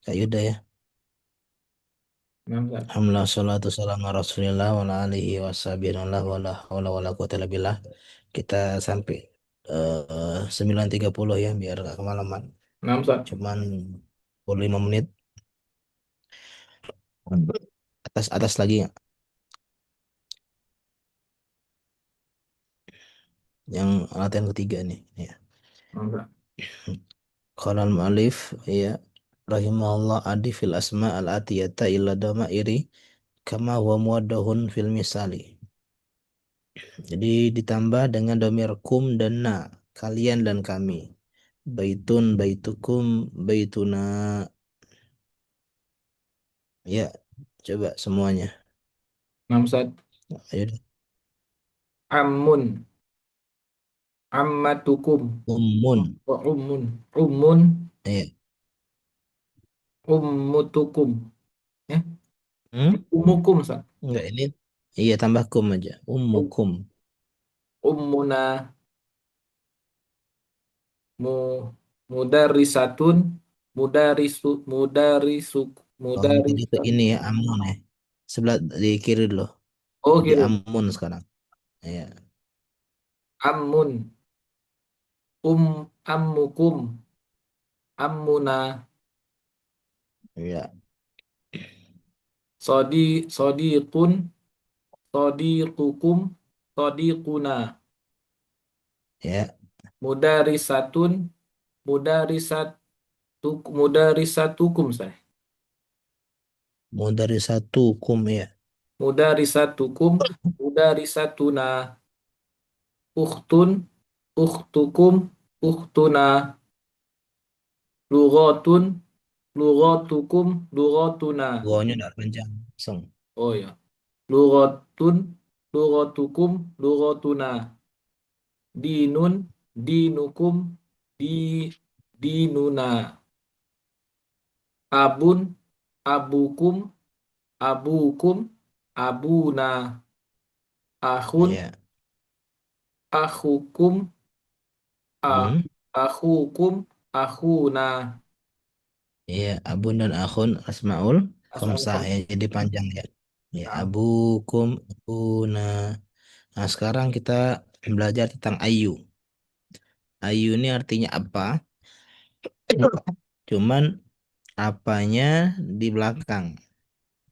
Kak Yuda ya. Nah, Ustaz. Alhamdulillah salatu salam ala Rasulillah wa ala alihi wa sahbihi wa la haula wa la quwata illa billah. Kita sampai 9.30 ya biar gak kemalaman. Nah, Ustaz. Cuman 45 menit atas atas lagi nggak? Yang latihan ketiga nih ya. Nah, Ustaz. Qala al-mu'allif ya rahimahullah adi fil asma al-atiyata illa iri kama huwa muwaddahun fil misali. Jadi ditambah dengan domir kum dan na, kalian dan kami. Baitun, baitukum, baituna. Ya, coba semuanya. Nah, Ustaz. Ayo deh. Ammun, ammatukum, Ummun. wa ummun, ummun, Iya. ummutukum. Ya, Hmm? umukum, Ustaz. Enggak ini. Iya, tambah kum aja. Um- Ummukum. Ummuna, mu, mudarisatun, mudarisu, mudarisu, Oh, jadi ke mudarisat. ini ya, amun ya. Sebelah di kiri dulu. Oh, Jadi kiri. amun sekarang. Iya. Ammun, ammukum, ammuna, Iya. sodiqun, sodiqukum, sodiquna, Ya. mudarisatun, mudarisatu, mudarisatukum saya. Mau dari satu kum ya. Mudarisatukum, mudarisatuna, ukhtun, ukhtukum, ukhtuna, lughatun, lughatukum, lughatuna. Gawanya udah panjang. Langsung. Oh ya. Lughatun, lughatukum, lughatuna. Dinun, dinukum, di dinuna. Abun, abukum, abukum, abuna. Akhun, Iya. akhukum, ah, Hmm. akhukum, akhuna. Iya, abun dan akhun asmaul Asal khamsah ya, jadi panjang ya. Ya, nah, abukum, abuna. Nah, sekarang kita belajar tentang ayu. Ayu ini artinya apa? Cuman apanya di belakang.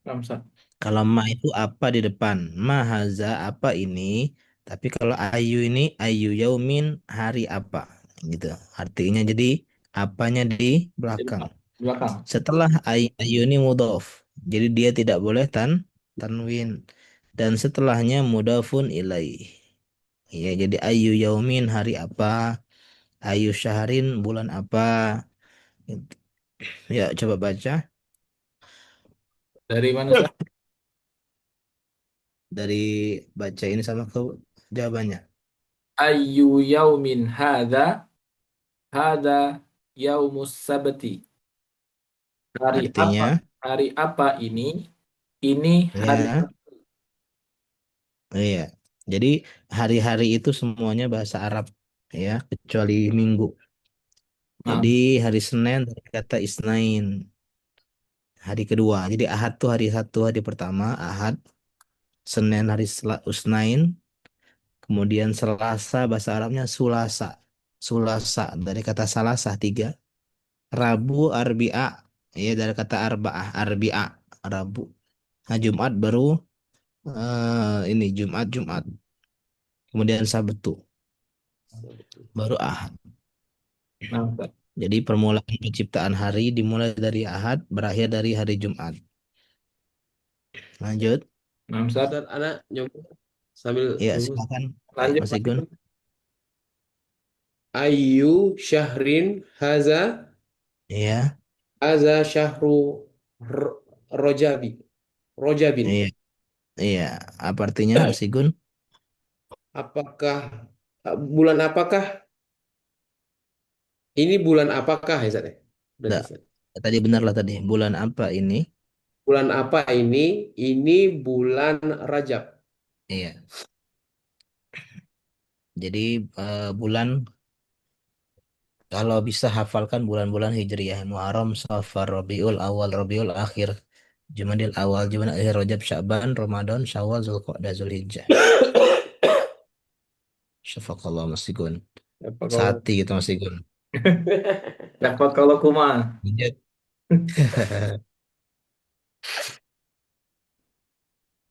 Ramsat. Kalau ma itu apa di depan. Ma haza apa ini. Tapi kalau ayu ini ayu yaumin hari apa. Gitu. Artinya jadi apanya di Jadi belakang. belakang. Setelah ayu ini mudhof. Jadi dia tidak boleh tanwin. Dan setelahnya mudhafun ilaih. Ya, jadi ayu yaumin hari apa. Ayu syahrin bulan apa. Gitu. Ya, coba baca Dari mana Ustaz? dari baca ini sama ke jawabannya. Ayyu yaumin hadza? Hadza yaumus sabti. Hari apa? Artinya, Hari apa ini? Ini hari ya, iya. Jadi hari-hari itu semuanya bahasa Arab, ya, kecuali Minggu. nah, Jadi hari Senin dari kata Isnain, hari kedua. Jadi Ahad tuh hari satu, hari pertama, Ahad. Senin hari Usnain, kemudian Selasa bahasa Arabnya Sulasa. Sulasa dari kata Salasah tiga. Rabu Arbi'a, ya dari kata Arba'ah, Arbi'a, Rabu. Nah, Jumat baru ini Jumat. Kemudian Sabtu baru Ahad. nah, Ustaz. Jadi permulaan penciptaan hari dimulai dari Ahad, berakhir dari hari Jumat. Lanjut. Nah, Ustaz. Ustaz, anak nyoba sambil Ya, nunggu. silakan. Lanjut Mas Mas Igun. Igun. Ayu syahrin haza, Iya, haza syahru rojabi. Rojabin. iya, iya. Apa artinya, Mas Igun? Apakah bulan apakah? Ini bulan apakah ya, Ustaz, ya? Berarti Enggak. Ustaz. Tadi benar lah tadi. Bulan apa ini? Bulan apa ini? Ini bulan Rajab. Iya. Jadi bulan Kalau bisa hafalkan bulan-bulan Hijriyah, Muharram, Safar, Rabiul Awal, Rabiul Akhir, Jumadil Awal, Jumadil Akhir, Rajab, Sya'ban, Ramadan, Syawal, Zulqa'dah, Zulhijjah. Syafaqallah Mas Igun. Apa kalau Sati gitu Mas Igun. apa kalau kuma? Lanjut.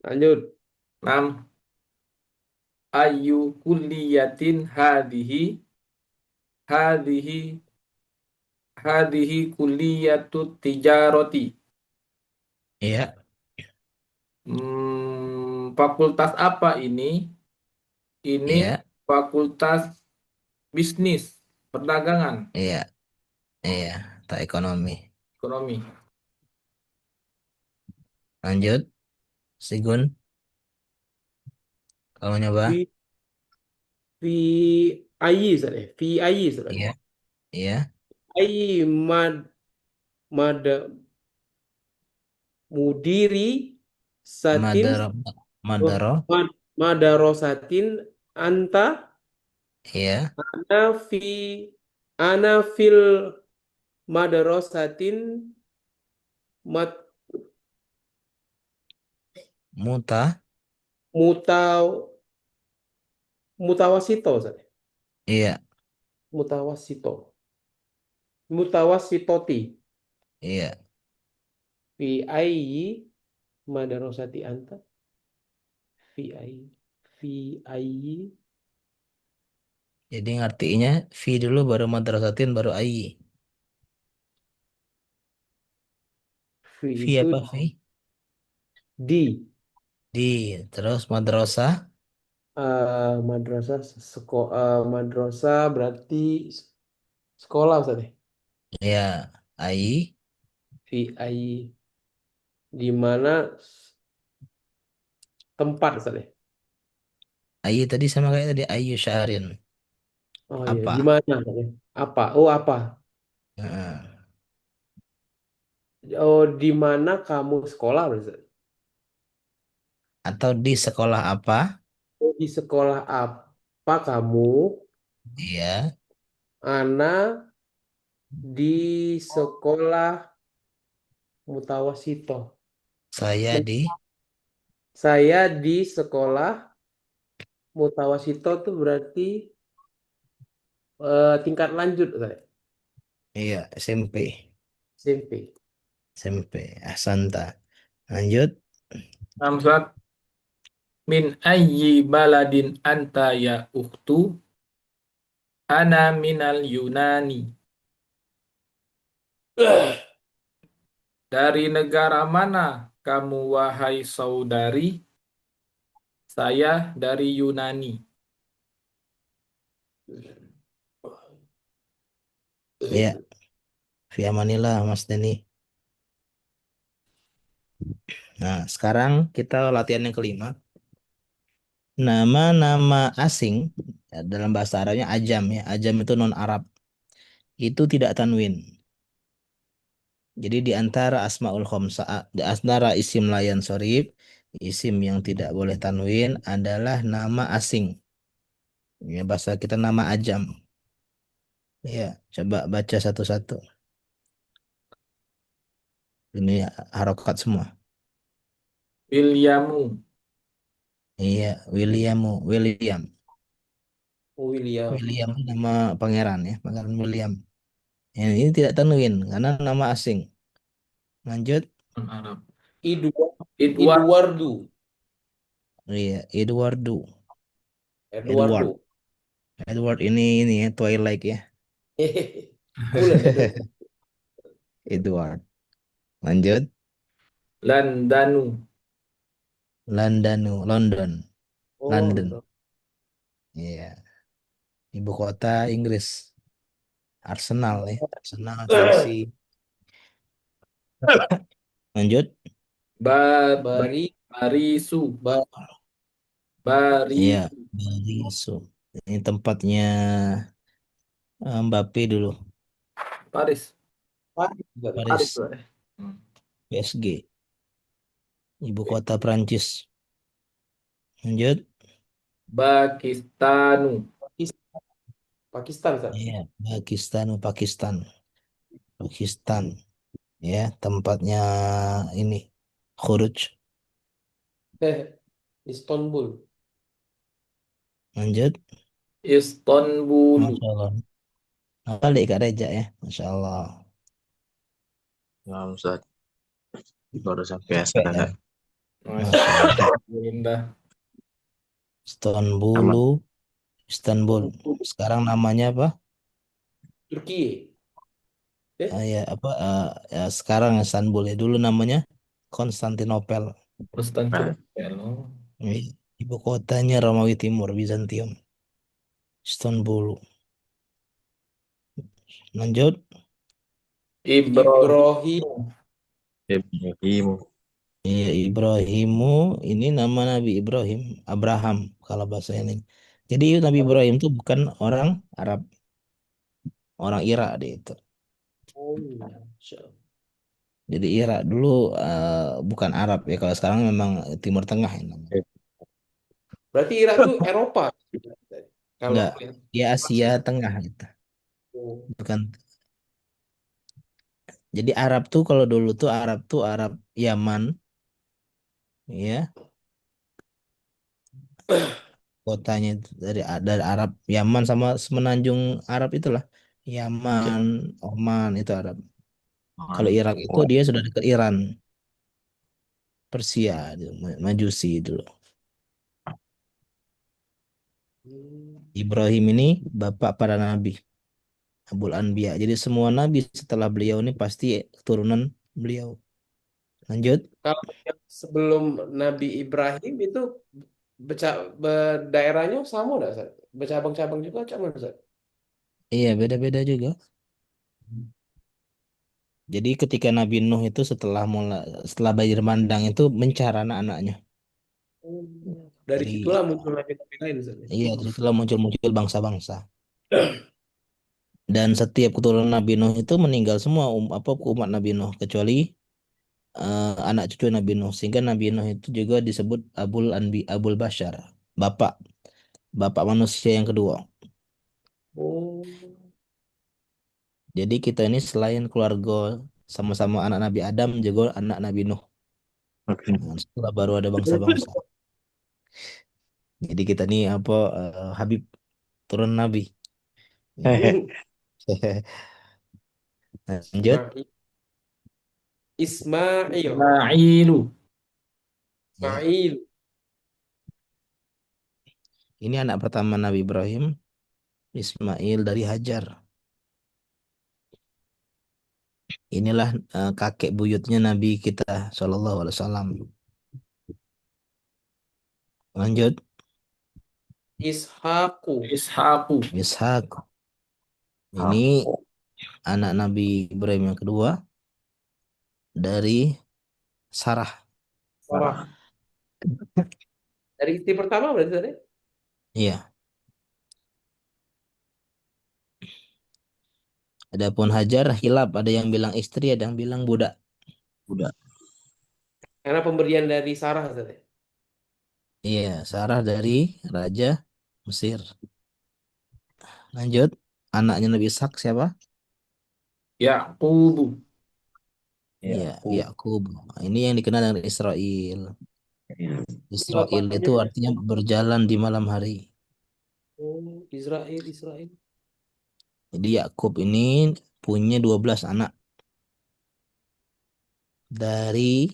Lanjut. Nam ayu kulliyatin hadhihi hadhihi kulliyatut tijaroti. Iya, Fakultas apa ini? Ini iya, fakultas bisnis, perdagangan, iya, iya. Tak ekonomi. ekonomi. Lanjut, Sigun. Kalau nyoba. Vi VII Ustaz ya. VII Ustaz ya. Iya, iya. I mad mudiri satin Madaro, Madaro. mad, madarosatin anta Iya. ana fi ana fil madarosatin mat Muta. mutaw mutawasito Ustaz ya. Iya, Mutawasito mutawasitoti iya. VII madarosati anta VII Jadi ngertinya V dulu baru madrasatin baru AI. V V itu apa V? di Di. Terus madrasah. madrasah madrasah berarti sekolah Ustaz ya. Ya, AI. VI di mana tempat Ustaz ya. AI tadi sama kayak tadi Ayu Syahrin. Oh iya, di Apa? mana Ustaz ya? Apa? Oh apa? Heeh. Oh di mana kamu sekolah Ustaz? Atau di sekolah apa? Oh, di sekolah apa kamu? Iya. Ana di sekolah Mutawasito. Saya di. Saya di sekolah Mutawasito tuh berarti tingkat lanjut saya. Iya, SMP. SMP. SMP. Ahsanta. Lanjut. Namzat min ayyi baladin anta ya ukhtu? Ana minal Yunani. Dari negara mana kamu wahai saudari? Saya dari Yunani. Ya, via Manila, Mas Denny. Nah, sekarang kita latihan yang kelima. Nama-nama asing ya, dalam bahasa Arabnya ajam ya. Ajam itu non Arab. Itu tidak tanwin. Jadi di antara asmaul khamsah, di antara isim layan sorib, isim yang tidak boleh tanwin adalah nama asing. Ya, bahasa kita nama ajam. Ya, coba baca satu-satu. Ini harokat semua. Williamu, Iya, William. William. William itu nama pangeran ya, pangeran William. Ini tidak tanwin karena nama asing. Lanjut. Arab. Edward, Eduardo. Iya, Eduardo. Edward. Eduardo. Edward ini ya Twilight ya. Bulan itu. Edward. Lanjut. Landanu, London. Oh, London. London. Iya. Ibu kota Inggris. Arsenal ya. Arsenal, Chelsea. Lanjut. Bari, Barisu, Ba- Iya. Barisu, Bariso. Ini tempatnya Mbappe dulu. Paris, Paris, Ustaz. Paris, Paris. Pak. Hmm. PSG. Ibu kota Prancis. Lanjut. Pakistanu, Pakistan, Ustaz. Iya, Pakistan, Pakistan, Pakistan. Ya, tempatnya ini Khuruj. Istanbul. Lanjut. Istanbul. Masya Allah. Nah, balik Kak Reja ya. Masya Allah. Ya, Ustaz. Baru sampai Capek ya. sekarang. Masya Masya Allah. Allah, indah. Aman. Istanbul, Istanbul. Sekarang namanya apa? Turki. Ya apa? Ya, sekarang Istanbul ya. Dulu namanya Konstantinopel. Nah, Konstantinopel. Oh. Ibu kotanya Romawi Timur, Bizantium. Istanbul. Lanjut. Ibrahim. Ibrahim. Ibrahim. Iya, Ibrahimu ini nama Nabi Ibrahim, Abraham kalau bahasa ini. Jadi Nabi Ibrahim itu bukan orang Arab, orang Irak dia itu. Oh, Masya Allah. Jadi Irak dulu bukan Arab ya. Kalau sekarang memang Timur Tengah ini namanya. Berarti Irak tuh Eropa. Kalau Enggak, yang dia Asia masih. Tengah gitu. Oh. Bukan. Jadi Arab tuh kalau dulu tuh Arab Yaman, ya kotanya itu dari Arab Yaman sama semenanjung Arab itulah. Yaman, Oman itu Arab. Kalau Irak itu Oh, dia sudah dekat Iran, Persia, itu, Majusi dulu. Hmm. Ibrahim ini bapak para nabi, Abul Anbiya. Jadi semua nabi setelah beliau ini pasti keturunan beliau. Lanjut. Kalau yang sebelum Nabi Ibrahim itu daerahnya sama nggak, Ustaz? Bercabang-cabang juga sama, Ustaz? Iya, beda-beda juga. Jadi ketika Nabi Nuh itu setelah banjir bandang itu mencar anak-anaknya. Oh. Dari Dari situlah muncul nabi-nabi lain, Ustaz. iya, dari itulah muncul-muncul bangsa-bangsa. Dan setiap keturunan Nabi Nuh itu meninggal semua apa umat Nabi Nuh kecuali anak cucu Nabi Nuh sehingga Nabi Nuh itu juga disebut Abul Bashar, bapak bapak manusia yang kedua. Oh. Jadi kita ini selain keluarga sama-sama anak Nabi Adam juga anak Nabi Nuh. oke. Nah, setelah baru ada bangsa-bangsa. Jadi kita ini apa Habib turun Nabi. Ya. Lanjut. Ismail. Ismail. Ismailu. Ya. Ismail. Ini anak pertama Nabi Ibrahim, Ismail dari Hajar. Inilah kakek buyutnya Nabi kita Shallallahu Alaihi Wasallam. Lanjut. Ishaku. Ishaku. Ishak. Ini anak Nabi Ibrahim yang kedua dari Sarah. Wah. Dari istri pertama berarti tadi? Iya. Adapun Hajar hilaf, ada yang bilang istri, ada yang bilang budak. Udah. Karena pemberian dari Sarah tadi. Iya, Sarah dari Raja Mesir. Lanjut. Anaknya Nabi Ishak siapa? Yaqubu. Ya, Iya, aku. Yakub. Ini yang dikenal dengan Israel. Jadi Israel bapaknya itu artinya berjalan di malam hari. oh, Israel, Israel. Jadi Yakub ini punya 12 anak dari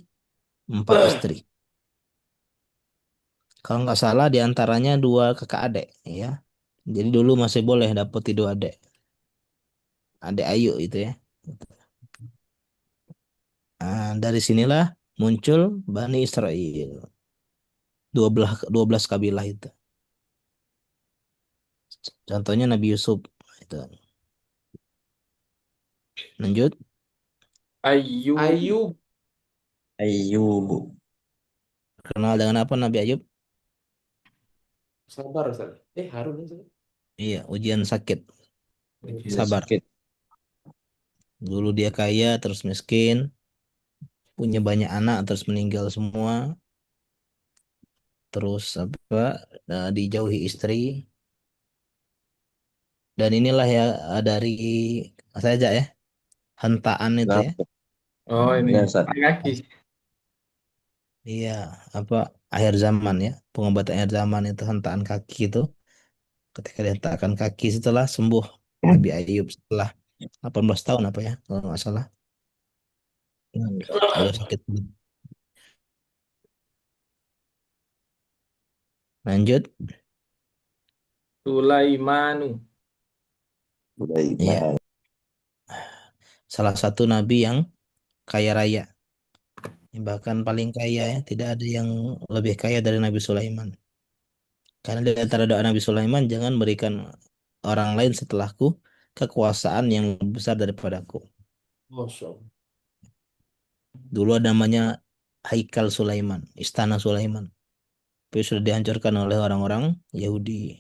4 istri. Kalau nggak salah diantaranya dua kakak adik, ya. Jadi dulu masih boleh dapat dua adik, adik Ayu itu ya. Nah, dari sinilah muncul Bani Israel, 12 kabilah itu. Contohnya Nabi Yusuf itu. Lanjut. Ayyub. Ayub. Ayub. Kenal dengan apa Nabi Ayub? Sabar, Ustaz. Harun, Ustaz. Iya, ujian sakit, Tidak sabar. sakit. Dulu dia kaya, terus miskin, punya banyak anak, terus meninggal semua, terus apa? Dijauhi istri, Dan inilah ya dari saja ya hentaan itu ya. Kenapa? Oh, ini. Benar, Ustaz. Kaki. Iya, apa akhir zaman ya, pengobatan akhir zaman itu hentaan kaki itu. Ketika dihentakkan kaki setelah sembuh Nabi Ayub setelah 18 tahun apa ya, kalau nggak salah. Agak sakit. Lanjut, Sulaimanu. Udah iya, iman. salah satu nabi yang kaya raya, bahkan paling kaya ya, tidak ada yang lebih kaya dari Nabi Sulaiman. Karena di antara doa Nabi Sulaiman, jangan berikan orang lain setelahku kekuasaan yang lebih besar daripadaku. Masya Allah. Dulu ada namanya Haikal Sulaiman, Istana Sulaiman. Tapi sudah dihancurkan oleh orang-orang Yahudi.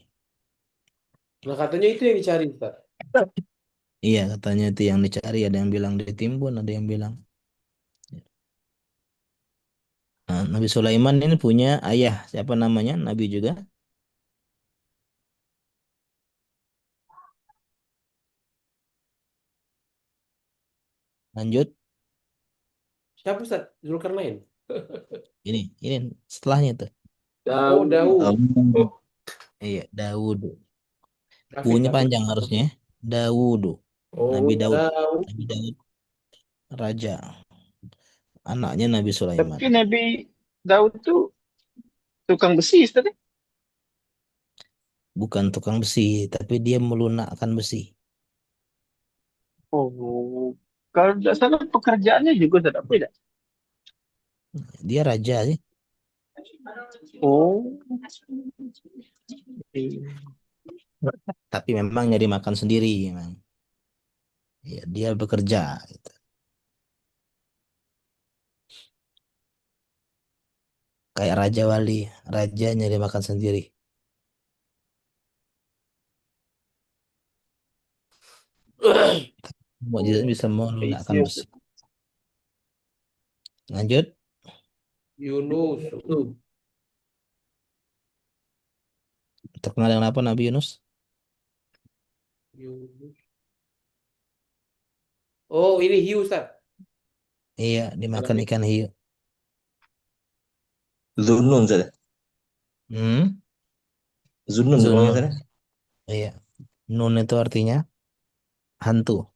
Nah katanya itu yang dicari Ustaz. Iya, katanya itu yang dicari. Ada yang bilang ditimbun, ada yang bilang. Nah, Nabi Sulaiman ini punya ayah, siapa namanya? Nabi juga. Lanjut, Siapa Ustaz? Zulkarnain. ini setelahnya tuh. Oh Daud. Daud. Oh, Iya, Daud. Hafid, Punya Hafid. panjang harusnya. Daud. Nabi oh, Daud. Daud. Nabi Daud, raja. Anaknya Nabi Sulaiman. Tapi Nabi Daud tuh tukang besi, Ustaz, ya? Bukan tukang besi, tapi dia melunakkan besi. Oh, kalau tidak salah pekerjaannya juga tidak beda. Dia raja sih. Oh, iya. Tapi memang nyari makan sendiri. Memang. Ya, dia bekerja. Gitu. Kayak raja wali. Raja nyari makan sendiri. Mukjizat Oh, bisa melunakkan Iya, besi. Lanjut. Yunus. Yusuf. Terkenal dengan apa Nabi Yunus? Yunus. Oh ini hiu Ustaz. Iya, dimakan ikan hiu. Zunun, Ustaz. Hmm? Zunun bukan Zunun. Ustaz? Iya. Nun itu artinya hantu.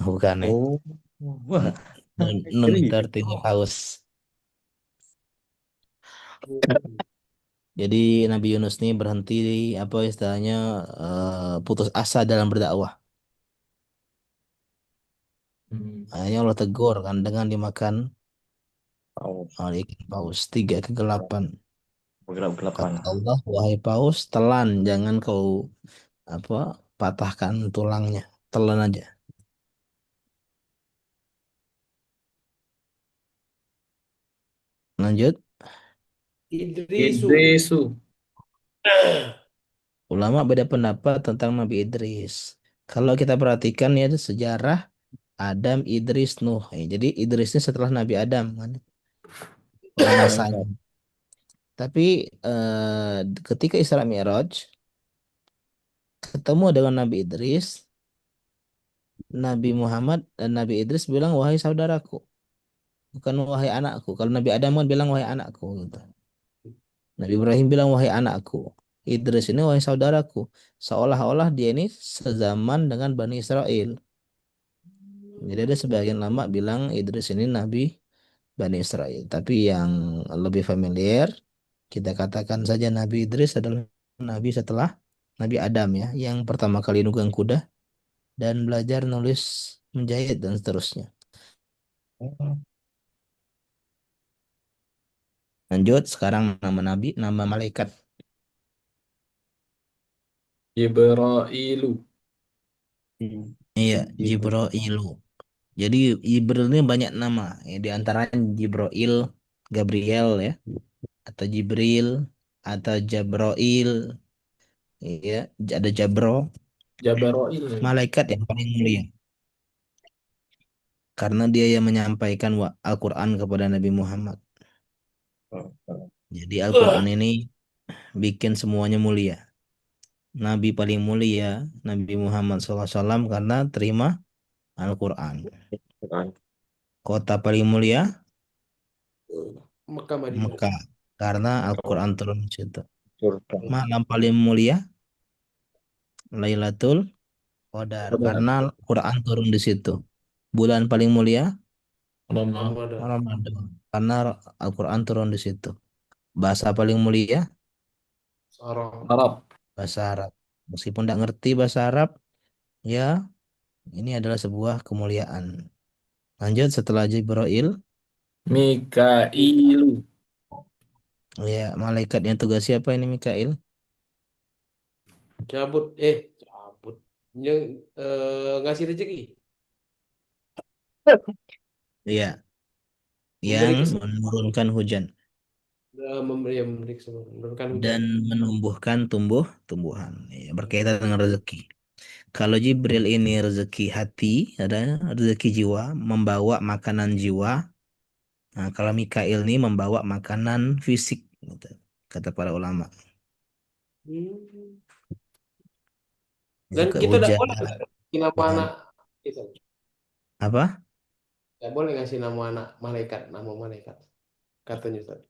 Bukan ya. Oh, wah, Nun itu serius. artinya paus. Jadi Nabi Yunus ini berhenti apa istilahnya putus asa dalam berdakwah. Hmm. Akhirnya Allah tegur kan dengan dimakan Oh, oleh ikan paus. Tiga kegelapan. gelap-gelapan. Kata Allah, wahai paus, telan, jangan kau apa patahkan tulangnya, telan aja. Lanjut, Idrisu. Idrisu. ulama beda pendapat tentang Nabi Idris. Kalau kita perhatikan ya sejarah Adam, Idris, Nuh. Jadi Idris ini setelah Nabi Adam kan masanya. Tapi ketika Isra Mi'raj ketemu dengan Nabi Idris, Nabi Muhammad dan Nabi Idris bilang wahai saudaraku, bukan wahai anakku. Kalau Nabi Adam kan bilang wahai anakku gitu. Nabi Ibrahim bilang wahai anakku. Idris ini wahai saudaraku. Seolah-olah dia ini sezaman dengan Bani Israel. Jadi ada sebagian lama bilang Idris ini Nabi Bani Israel. Tapi yang lebih familiar kita katakan saja Nabi Idris adalah Nabi setelah Nabi Adam ya. Yang pertama kali nunggang kuda dan belajar nulis menjahit dan seterusnya. Lanjut sekarang nama Nabi, nama malaikat. Jibrailu. Iya, Jibril. Jibrailu. Jadi Jibril ini banyak nama. Ya, di antaranya Jibril, Gabriel ya, atau Jibril, atau Jabroil, ya, ada Jabro, Jabaroil. malaikat yang paling mulia. Karena dia yang menyampaikan Al-Quran kepada Nabi Muhammad. Jadi Al-Quran ini bikin semuanya mulia. Nabi paling mulia, Nabi Muhammad SAW karena terima Al-Quran. Quran. Kota paling mulia, Mekah Madinah. Mekah, karena Oh, Al-Quran turun di situ. surga. Malam paling mulia, Lailatul Qadar, Saudara. karena Al-Quran turun di situ. Bulan paling mulia, Ramadan. Ramadan. Ramadan, karena Al-Quran turun di situ. Bahasa paling mulia, Sarah. Arab. bahasa Arab. Meskipun tidak ngerti bahasa Arab, ya ini adalah sebuah kemuliaan. Lanjut setelah Jibril, Mikailu. ya malaikatnya tugas siapa ini Mikail? Cabut. Yang ngasih rezeki, Iya, memberi yang kesehatan, menurunkan hujan memberi kesehatan, menurunkan hujan. dan menumbuhkan tumbuhan. Ya, berkaitan dengan rezeki. Kalau Jibril ini rezeki hati, ada rezeki jiwa, membawa makanan jiwa. Nah, kalau Mikail ini membawa makanan fisik, gitu, kata para ulama. Hmm. Ya, Dan ke kita tidak hujan, boleh ngasih nama ya, anak kita. apa? Tidak boleh ngasih nama malaikat, katanya Ustaz.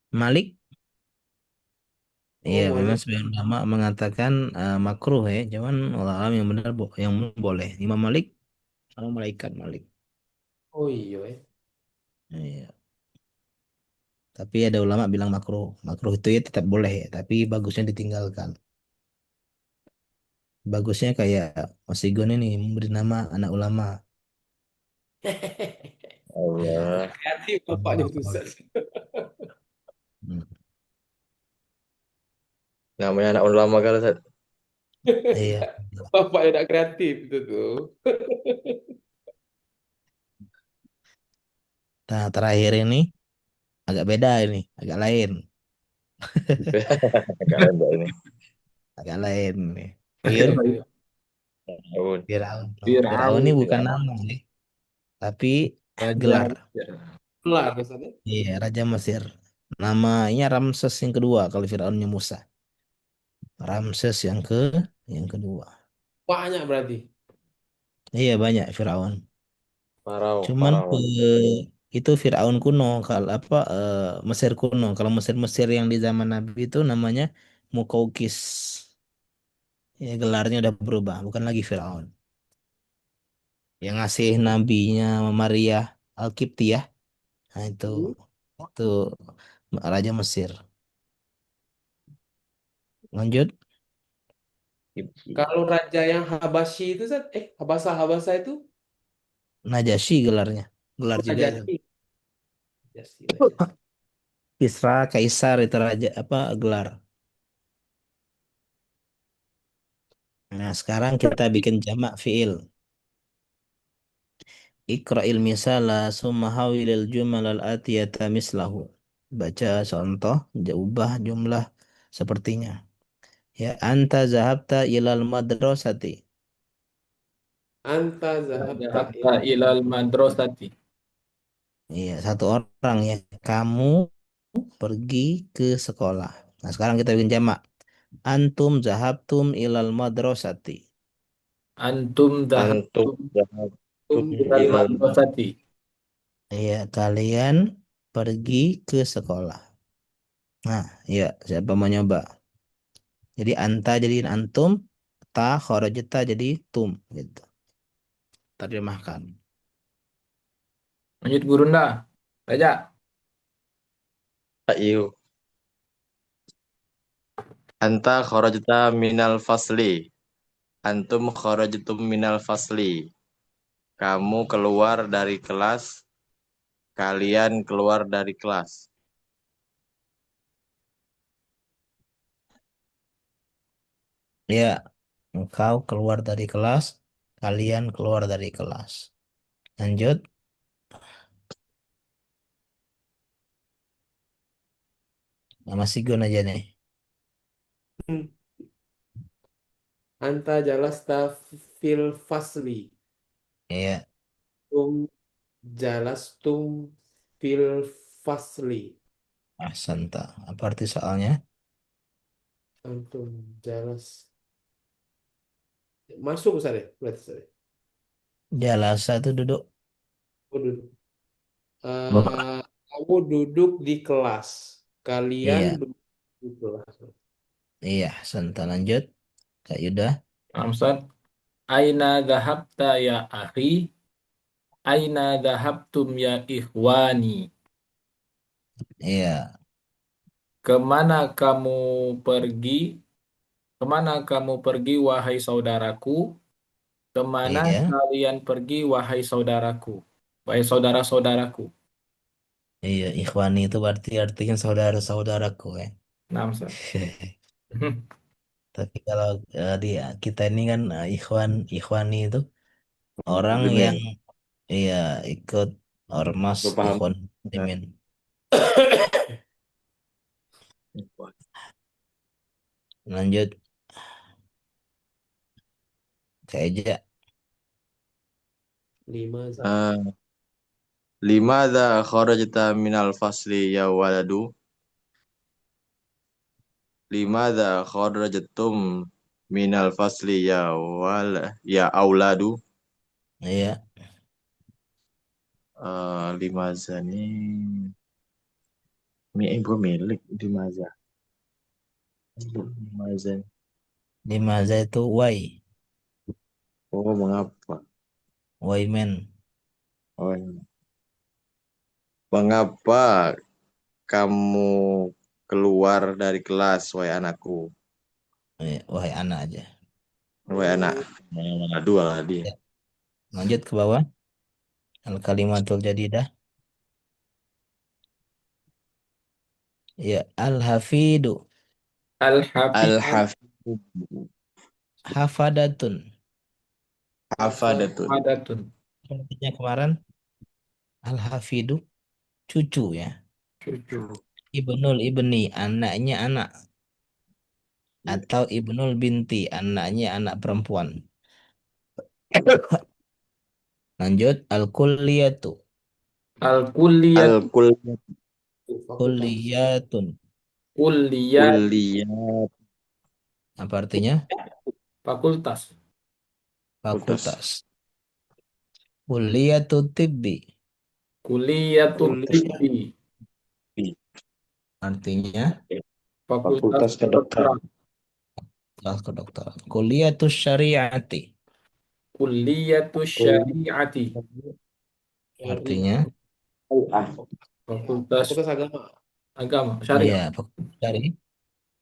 Malik? Iya, Oh, memang boleh. sebagian ulama mengatakan makruh ya, cuman ulama yang benar yang boleh. Imam Malik, kalau malaikat Malik. Oh iya, Iya. Tapi ada ulama bilang makruh. Makruh itu ya tetap boleh ya, tapi bagusnya ditinggalkan. Bagusnya kayak Mas Igun ini memberi nama anak ulama. Allah. Kreatif bapaknya itu Ustaz. Hmm. Namanya anak ulama kan, Ustaz. Iya. Bapaknya tidak kreatif itu tuh. Nah, terakhir ini agak beda ini, agak lain, Agak rendah ini. agak lain nih. Fir, Tahun. Firaun. Oh, Firaun ini Fir'aun. bukan nama nih, tapi Raja gelar. Mesir. Kelar Ustaz. Iya, Raja Mesir. Namanya Ramses yang kedua kalau Firaunnya Musa. Ramses yang kedua. Banyak berarti. Iya banyak Firaun. Cuman Faraon. itu Firaun kuno kalau apa Mesir kuno. Kalau Mesir yang di zaman Nabi itu namanya Mukaukis. Ya gelarnya udah berubah, bukan lagi Firaun. Yang ngasih nabinya Maria Alkiptiah. Nah Hmm. itu Raja Mesir. Lanjut Kalau raja yang Habasyi itu Ustaz, Habasa itu Najasyi gelarnya. Gelar juga itu. Najasyi. Najasyi. Kisra Kaisar itu raja apa gelar. Nah, sekarang kita bikin jamak fiil. Iqra'il misala summa hawilil jumal al-atiyata mislahu. Baca contoh, ubah jumlah sepertinya. Ya, anta zahabta ilal madrasati. Anta zahabta Zahabta ilal madrasati. Iya, satu orang ya. Kamu pergi ke sekolah. Nah, sekarang kita bikin jamak. Antum zahabtum ilal madrasati. Antum Antum zahabtum jahatum ilal ilal madrasati. Iya, kalian pergi ke sekolah. Nah, iya, siapa mau nyoba? Jadi anta jadi antum, ta kharajta jadi tum gitu. Terjemahkan. Lanjut Gurunda. Raja. Ayu. Anta kharajta minal fasli. Antum kharajtum minal fasli. Kamu keluar dari kelas. Kalian keluar dari kelas. Ya, engkau keluar dari kelas, kalian keluar dari kelas. Lanjut, nama Sigun aja nih. Anta jalasta fil fasli. Iya, Tum jalastum fil fasli. ahsanta. Apa arti soalnya? Antum jalas. Masuk Ustaz ya? Berarti Ustaz ya? Jalasa itu duduk. Oh, duduk. Bapak. Kamu duduk di kelas. Kalian Iya, duduk di kelas. iya. Santai lanjut. Kak Yuda. Nah, Ustaz. Aina dhahabta ya akhi? Aina dhahabtum ya ikhwani? Iya, Kemana kamu pergi? Kemana kamu pergi, wahai saudaraku? Kemana iya, kalian pergi, wahai saudaraku? Wahai saudara-saudaraku. iya. Ikhwani itu berarti artinya saudara-saudaraku ya. Nah, Ustaz. Tapi kalau di kita ini kan ikhwani itu orang yang Muslimin. iya ikut ormas Lu paham? ikhwan muslimin. Lanjut ke Eja. 5 Ustaz. Limadha kharajta minal fasli ya waladu? Limadha kharajtum minal fasli ya auladu? Iya, Limaza ini ibu milik Limaza. Limaza. di Maza itu why, Oh, mengapa? why man. Oh, iya. Mengapa kamu keluar dari kelas, wahai anakku? Wahai anak aja. Wahai anak. Mana dua lah dia. Ya. Lanjut ke bawah. Al kalimatul jadidah. Ya, al hafidu Al-Hafid Al-Hafid. hafadatun. Hafadatun. Hafadatun. Artinya kemarin al hafidu cucu ya. Cucu. Ibnul ibni anaknya anak atau ibnul binti anaknya anak perempuan. Lanjut al kulliyatu. Al-Kulliyat. Al-Kulliyat. Fakultas. Kulliyatun. Kulliyat. Kulliyat. Apa artinya? Fakultas. Fakultas. Fakultas. Kulliyatu tibbi. Kuliyatul Kuliah. Tibbi. Artinya Fakultas Fakultas kedokteran. Kedokteran. kelas kedokteran. Kulliyatu syariati. Kuliyatul Syariati. Artinya Fakultas Fakultas agama. Agama. iya, Syariah. fakultas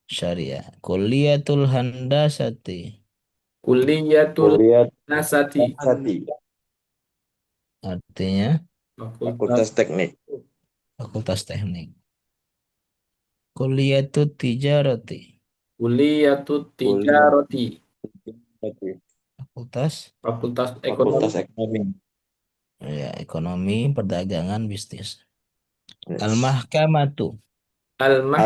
syariah. Kulliyatul handasati. Kuliyatul Kuliah Nasati. Sati. Artinya Fakultas Fakultas teknik. fakultas teknik. Kulliyatut tijarati. Kuliyatul Kuliah Tijarati. Fakultas Fakultas Fakultas Ekonomi. ekonomi. ya, ekonomi, perdagangan, bisnis. Yes. Al-mahkamatu. Al-Mah.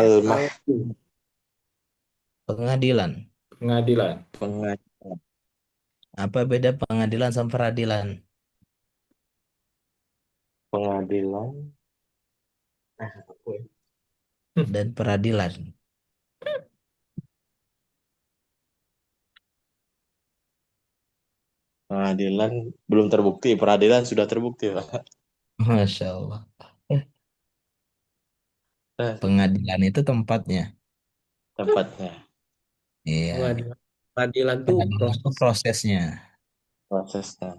Pengadilan. Pengadilan. Pengadilan. Apa beda pengadilan sama peradilan? Pengadilan. Dan peradilan. Pengadilan belum terbukti. Peradilan sudah terbukti, Pak. Masya Allah. Eh, Pengadilan itu tempatnya. Tempatnya. Iya. Pengadilan. Peradilan tuh Peradilan itu proses. prosesnya. Prosesnya.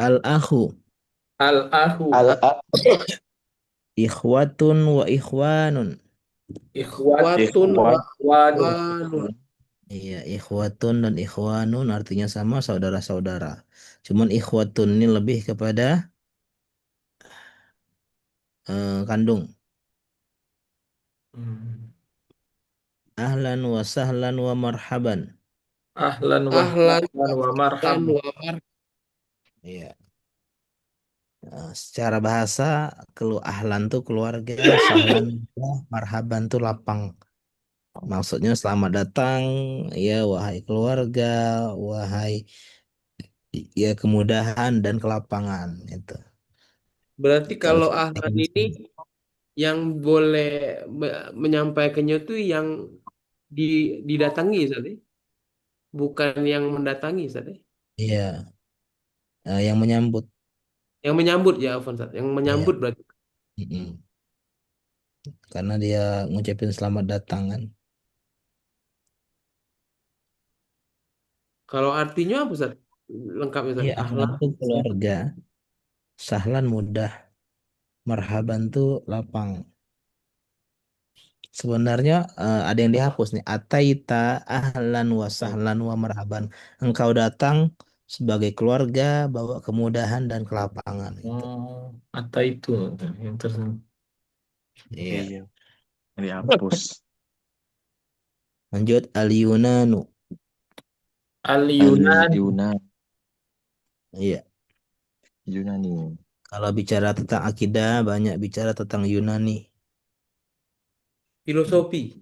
Al-akhu. Al-Ahu. Al Ikhwatun wa ikhwanun. Ikhwatun Ikhwatun wa wanu. ikhwanun. Iya, ikhwatun dan ikhwanun artinya sama saudara-saudara. Cuman ikhwatun ini lebih kepada kandung. Hmm. Ahlan wa sahlan wa marhaban. Ahlan wa Ahlan sahlan wa wa marhaban. marhaban. Iya. Secara bahasa, ahlan tuh keluarga, sahlan marhaban tuh lapang. Maksudnya selamat datang, ya wahai keluarga, wahai ya kemudahan dan kelapangan itu. Berarti Kalau kalau kita ahlan Inggris, ini Yang boleh menyampaikannya tuh yang di, didatangi, Ustaz, ya. Bukan yang mendatangi, Ustaz, ya. Iya, yang menyambut. Yang menyambut ya, Afwan, Ustaz. Yang Iya. menyambut berarti. Mm-mm. Karena dia ngucapin selamat datang kan. Kalau artinya apa, Ustaz? Lengkapnya, Ustaz. Iya, ahlan Ahlan. tuh keluarga, sahlan mudah, marhaban tuh lapang. Sebenarnya ada yang dihapus nih. Ataita ahlan wa sahlan wa marhaban. Engkau datang sebagai keluarga, bawa kemudahan dan kelapangan. Gitu. Oh, Atta itu yang tersebut. Iya. Iya, dihapus. Lanjut al-Yunanu. Al-Yunan. Al-Yunan. Iya. Yunani. Kalau bicara tentang akidah, banyak bicara tentang Yunani. Filosofi.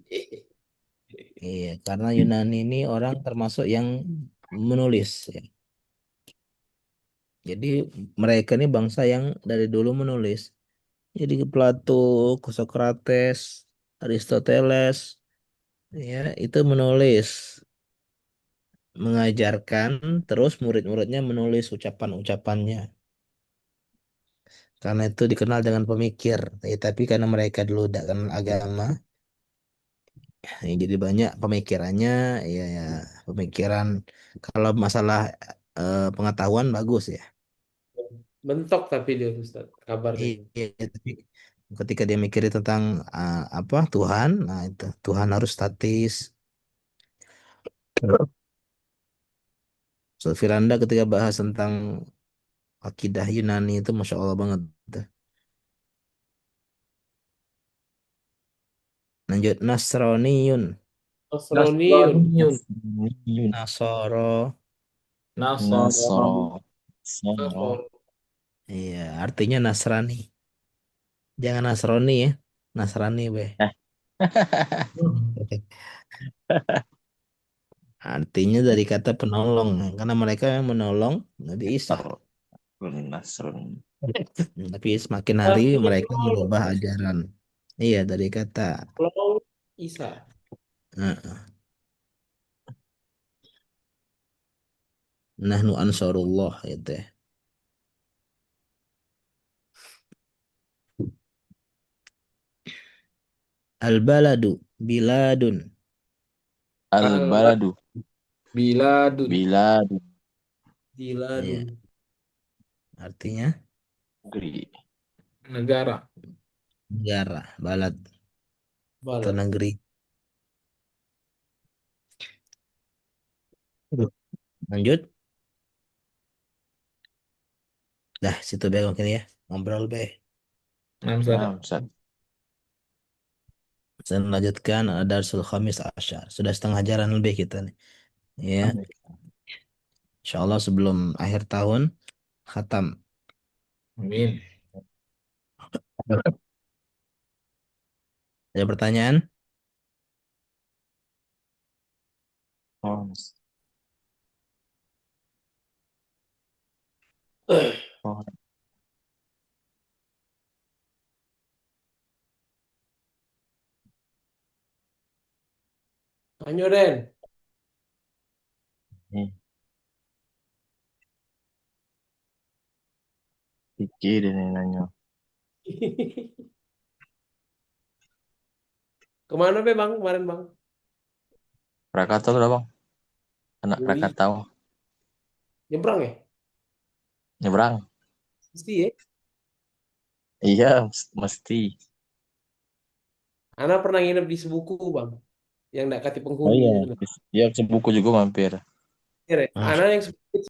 Iya, karena Yunani ini orang termasuk yang menulis. Ya. Jadi mereka ini bangsa yang dari dulu menulis. Jadi Plato, Socrates, Aristoteles, ya itu menulis, mengajarkan, terus murid-muridnya menulis ucapan-ucapannya. Karena itu dikenal dengan pemikir. Tapi karena mereka dulu tidak kenal agama, ya, jadi banyak pemikirannya, ya, ya pemikiran. Kalau masalah pengetahuan bagus ya. Mentok tapi dia, Ustaz. Kabarnya. Iya, tapi ketika dia mikirin tentang apa Tuhan, nah itu Tuhan harus statis. So, Firanda ketika bahas tentang akidah Yunani itu Masya Allah banget. Tuh. Lanjut Nasroniyun, Nasroniun. Nasraniyun. Nasrani. Nasoro, Nasara. Nasro. Nasro. Nasrani. iya artinya Nasrani. Jangan Nasroni ya, Nasrani be. Eh, Artinya dari kata penolong, karena mereka yang menolong Nabi Isa. Nasrun. Tapi semakin hari Artinya mereka penolong. merubah ajaran. Iya dari kata Penolong Isa. nah, nahnu ansarullah gitu ya. Al-baladu biladun. Al-baladu. Biladun. Biladu. Diladun. Iya, artinya Negeri. Negara. negara, balad atau Balad. negeri. Lanjut. Dah, situ be mungkin ya. Ngobrol be. Nah, Ustaz. Nah, Ustaz. Saya melanjutkan Darsul Khamis Asyar. Sudah setengah jalan lebih kita nih. Ya, insya Allah sebelum akhir tahun khatam. Amin. Ada pertanyaan? Oh, oh, Ayo, Den. ini. Pikir ini nanya. Kemana be bang kemarin bang? Krakatau udah bang? Anak Ui, Krakatau. nyebrang ya? Nyebrang. Mesti ya. Iya, mesti. Ana pernah nginep di Sebuku bang, yang dekat di Oh penghuni iya. itu. Ya, sebuku juga mampir. Ana yang